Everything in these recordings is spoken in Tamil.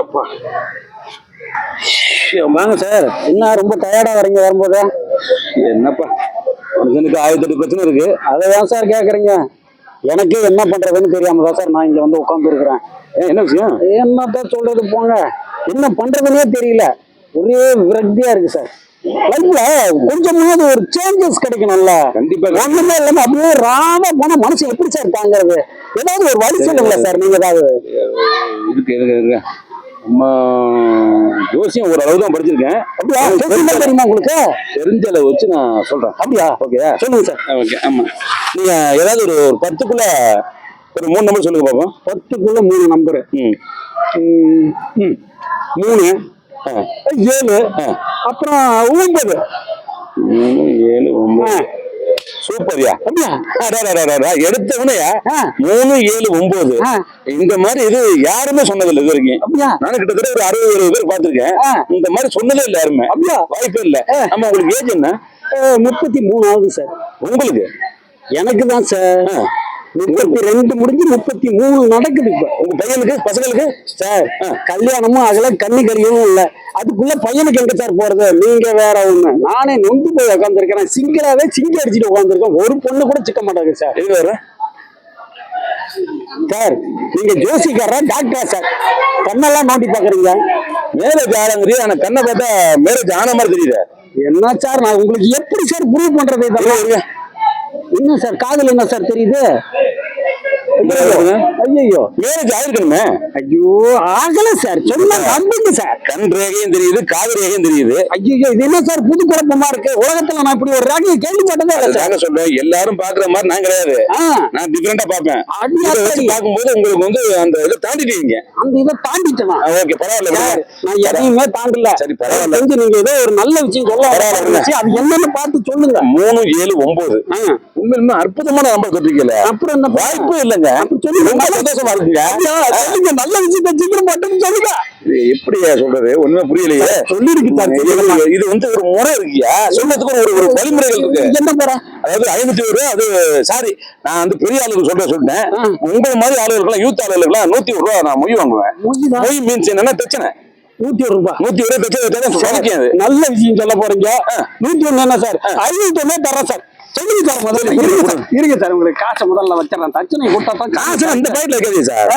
அப்பா வாங்க சார். என்ன ரொம்ப டயர்டா வரீங்க வரும்போது? என்னப்பா மனுஷனுக்கு 1008 பிரச்சனை இருக்கு, அதை தான் சார் கேட்குறீங்க. எனக்கு என்ன பண்றதுன்னு தெரியாம தான் சார் நான் இங்க வந்து உட்கார்ந்து இருக்கிறேன். என்ன விஷயம்? என்னதான் சொல்றது போங்க, என்ன பண்றதுன்னே தெரியல. ஒரே விரக்தியா இருக்கு சார். லைஃப்ல கொஞ்சமாவது ஒரு சேஞ்சஸ் கிடைக்கணும்ல. கண்டிப்பா. ஒண்ணுமே இல்லாம அப்படியே ராவா போனா மனசு எப்படி சார் தாங்கிறது? ஏதாவது ஒரு வழி சொல்லுங்களா சார் நீங்க. ஏதாவது இருக்கு நம்ம ஜோசியம் ஓரளவு தான் படிச்சிருக்கேன். அப்படியா? தெரியுமா உங்களுக்கு? தெரிஞ்ச அளவு வச்சு நான் சொல்றேன். அப்படியா? ஓகே சொல்லுங்க சார். ஓகே. ஆமா, நீங்க ஏதாவது ஒரு 10க்குள்ள ஒரு 3 நம்பர் சொல்லுங்க பாப்போம். 10க்குள்ள 3 நம்பரு. 3 7 அப்புறம் 9. 3 7 9. சூப்பர்யா. எடுத்தவனையா 3 7 9 இந்த மாதிரி இது யாருமே சொன்னதில்லை இது வரைக்கும். நானும் கிட்டத்தட்ட ஒரு 60 70 பேர் பார்த்திருக்கேன். இந்த மாதிரி சொன்னதே இல்லை யாருமே. அப்படியா? வாய்ப்பே இல்லை. ஆமா. உங்களுக்கு ஏஜ் என்ன? 33 ஆகுது சார். உங்களுக்கு? எனக்கு தான் சார் 32 முடிஞ்சு 33 நடக்குது. இப்ப உங்க பையனுக்கு பசங்களுக்கு சார் கல்யாணமும் ஆகல, கண்ணி கறியும் இல்லை. அதுக்குள்ள பையனுக்கு எங்க சார் போறது? நீங்க வேற ஒண்ணு. நானே நொந்து போய் உட்காந்துருக்கேன். சிங்கிளாவே சிங்கி அடிச்சுட்டு உட்காந்துருக்கேன். ஒரு பொண்ணு கூட சிக்க மாட்டாங்க சார். இது வேற சார். நீங்க ஜோசிக்காரா டாக்டரா சார்? கண்ணெல்லாம் நோண்டி பாக்குறீங்க. மேரேஜ் ஆனது ஆனா கண்ணை பார்த்தா மேரேஜ் ஆன மாதிரி தெரியுது. என்ன சார் நான் உங்களுக்கு எப்படி சார் ப்ரூவ் பண்றது? இதெல்லாம் என்ன சார் காதல் என்ன சார் தெரியுது? ஐயோ மேரேஜ் ஆயிருக்கணுமே. ஐயோ ஆகல சார். சொன்னா நம்புங்க சார். கண் ரேகையும் தெரியுது, காது ரேகையும் தெரியுது. ஐயோ இது என்ன சார் புது குழப்பமா இருக்கு? உலகத்துல நான் இப்படி ஒரு ரேகையை கேள்விப்பட்டதே இல்லை சார். சொல்றேன் எல்லாரும் பாக்குற மாதிரி நான் கிடையாது. நான் டிஃபரெண்டா பாப்பேன். பார்க்கும்போது உங்களுக்கு வந்து அந்த இதை தாண்டிட்டீங்க. அந்த இதை தாண்டிட்டேனா? ஓகே பரவாயில்ல. நான் எதையுமே தாண்டல. சரி பரவாயில்ல. நீங்க ஏதோ ஒரு நல்ல விஷயம் சொல்ல அது என்னன்னு பார்த்து சொல்லுங்க. 3 7 9 உண்மையுமே அற்புதமான நம்பர் சொல்றீங்கல்ல. அப்புறம் என்ன வாய்ப்பே இல்லைங்க. சந்தோஷமா இருக்குங்க. நல்ல விஷயத்த சீக்கிரம் மட்டும் சொல்லுங்க. எப்படியா சொல்றது? ஒண்ணுமே புரியலையே. சொல்லிருக்கு. இது வந்து ஒரு முறை இருக்கியா சொல்றதுக்கு ஒரு வழிமுறைகள் இருக்கு. என்ன முறை? அதாவது 501 அது சாரி நான் வந்து பெரிய ஆளுக்கு சொல்லிட்டேன். உங்களை மாதிரி ஆளுகளுக்கு யூத் ஆளுகளுக்கு 101 ரூபா நான் மொய் வாங்குவேன். மொய் மீன்ஸ் என்னன்னா பிரச்சனை 101 ரூபாய். 101 பிரச்சனை. நல்ல விஷயம் சொல்ல போறீங்க. 101 என்ன சார்? 501 தரேன் சார். சொல்லுங்க சார். முதல்ல இருங்க சார். உங்களுக்கு காசை முதல்ல வச்சிடறேன். தச்சனை கொடுத்தா தான் காசு அந்த பாக்கெட்ல இருக்காது சார்.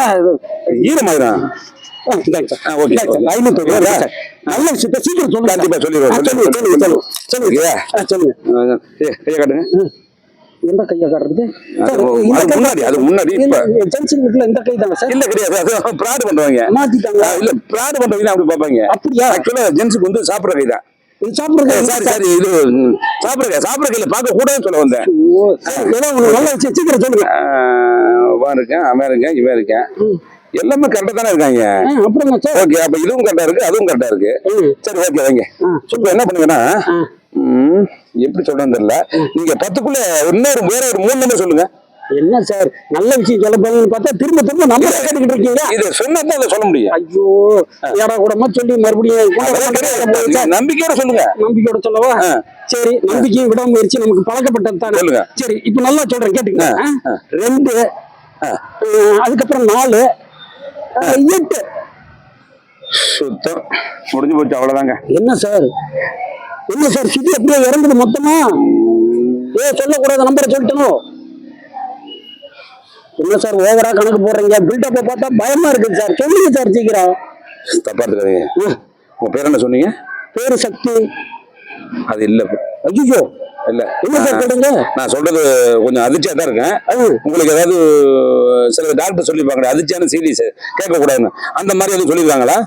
ஈரமாயிரும். நல்ல விஷயத்த சீக்கிரம் சொல்லுங்க. கண்டிப்பா சொல்லிடுவோம். சொல்லுங்க. காட்டுங்க. எந்த கையா காட்டுறது? முன்னாடி அது முன்னாடி இந்த கை தானே சார்? இல்ல கிடையாது. அது பிராடு பண்றவங்க மாத்திட்டாங்க. இல்ல பிராடு பண்றவங்க அப்படி பாப்பாங்க. அப்படியா? ஆக்சுவலா ஜென்ஸுக்கு வந்து சாப்பிடுற கை தான். சாரி இது சாப்பிடுற கையில பார்க்க கூடாதுன்னு சொல்ல வந்தேன். சீக்கிரம் சொல்லுங்க. இருக்கேன் அவன் இருக்கேன் இவன் இருக்கேன் எல்லாமே கரெக்டா தானே இருக்காங்க. ஓகே அப்ப இதுவும் கரெக்டா இருக்கு அதுவும் கரெக்டா இருக்கு. சரி ஓகே வைங்க. இப்ப என்ன பண்ணுங்கன்னா எப்படி சொல்றேன்னு தெரியல. நீங்க 10க்குள்ள வேற ஒரு 3 நம்பர் சொல்லுங்க. என்ன சார் நல்ல விஷயம் சொல்ல போறீங்கன்னு பார்த்தா திரும்ப நம்பர் கேட்டுக்கிட்டு இருக்கீங்க. இது சொன்னதான் அதை சொல்ல முடியும். ஐயோ யாரா கூடமா சொல்லி மறுபடியும் நம்பிக்கையோட சொல்லுங்க. நம்பிக்கையோட சொல்லவா? சரி நம்பிக்கையை விட முயற்சி நமக்கு பழக்கப்பட்டது தானே. சொல்லுங்க. சரி இப்ப நல்லா சொல்றேன் கேட்டுங்க. 2 அதுக்கப்புறம் 4 8 சுத்தம் முடிஞ்சு போச்சு. அவ்வளவுதாங்க. என்ன சார் சிட்டி அப்படியே இறங்குது மொத்தமா? சொல்லக்கூடாத நம்பரை சொல்லிட்டணும். என்ன சார் ஓவரா கணக்கு போடுறீங்க? பில்டப்ப பார்த்தா பயமா இருக்கு சார். சொல்லுங்க சார் சீக்கிரம். தப்பா எடுத்துக்காதீங்க. உங்க பேர் என்ன சொன்னீங்க? பேரு சக்தி. அது இல்ல. ஐயோ இல்ல. என்ன சார் சொல்றீங்க? நான் சொல்றது கொஞ்சம் அதிர்ச்சியா தான் இருக்கேன். உங்களுக்கு ஏதாவது சில டாக்டர் சொல்லிருப்பாங்க அதிர்ச்சியான சீரியஸ் கேட்க கூடாதுன்னு. அந்த மாதிரி எதுவும் சொல்லிருக்காங்களா?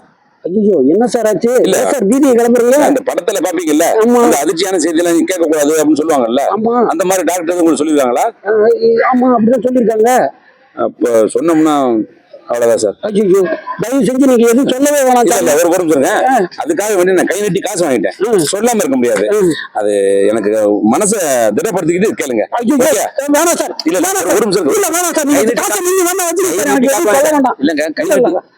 ஐயோ என்ன சார் ஆச்சு? இல்ல சார் பீதியை கிளம்புறீங்க. அந்த படத்துல பாப்பீங்கல்ல அந்த அதிர்ச்சியான செய்தியெல்லாம் நீங்க கேட்க கூடாது அப்படின்னு சொல்லுவாங்கல்ல. அந்த மாதிரி டாக்டர் உங்களுக்கு சொல்லிருக்காங்களா? ஆமா அப்படிதான் சொல்லிருக்காங்க. அப்ப சொன்னோம்னா அவ்வளவுதான் சார். ஐயோ தயவு செஞ்சு நீங்க எதுவும் சொல்லவே வேணாம். இல்ல ஒரு பொருள் சொல்லுங்க. அதுக்காக வேண்டி நான் கை நீட்டி காசு வாங்கிட்டேன். சொல்லாம இருக்க முடியாது. அது எனக்கு மனசை திடப்படுத்திக்கிட்டு கேளுங்க. ஐயோ வேணாம் சார். இல்ல ஒரு நிமிஷம். இல்ல வேணாம் சார். நீங்க காசை நீங்க வேணா வச்சுக்கோங்க. இல்லங்க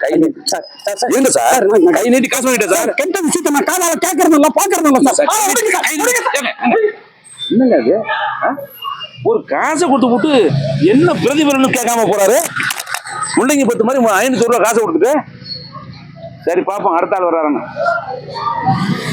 கை நீட்டி சார். இருங்க சார். கை நீட்டி காசு வாங்கிட்டேன் சார். கெட்ட விஷயத்தை நான் காதால கேட்கறது இல்ல பாக்குறது இல்ல சார். என்னங்க அது ஒரு காசை கொடுத்து போட்டு என்ன பிரதிபலன்னு கேட்காம போறாரு. முள்ளங்கி பத்து மாதிரி 500 ரூபா காசை கொடுத்துட்டு சரி பார்ப்போம் அடுத்த ஆள் வர்றாருன்னு.